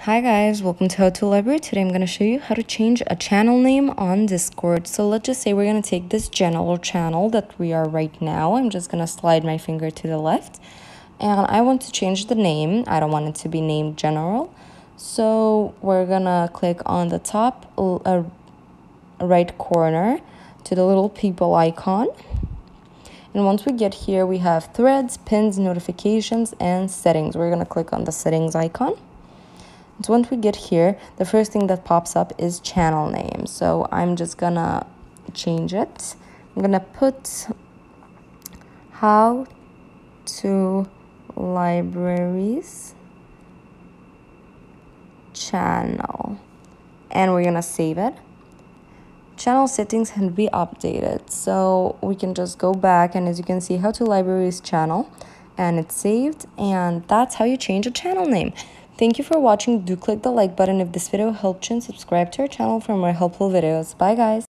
Hi guys, welcome to How to Library. Today I'm going to show you how to change a channel name on Discord. So let's just say we're going to take this general channel that we are right now. I'm just going to slide my finger to the left and I want to change the name. I don't want it to be named general. So we're going to click on the top right corner to the little people icon. And once we get here, we have threads, pins, notifications, and settings. We're going to click on the settings icon. So once we get here, the first thing that pops up is channel name. So I'm just gonna change it. I'm gonna put How to Libraries channel. And we're gonna save it. Channel settings can be updated. So we can just go back and as you can see, How to Libraries channel. And it's saved. And that's how you change a channel name. Thank you for watching. Do click the like button if this video helped you and subscribe to our channel for more helpful videos. Bye guys.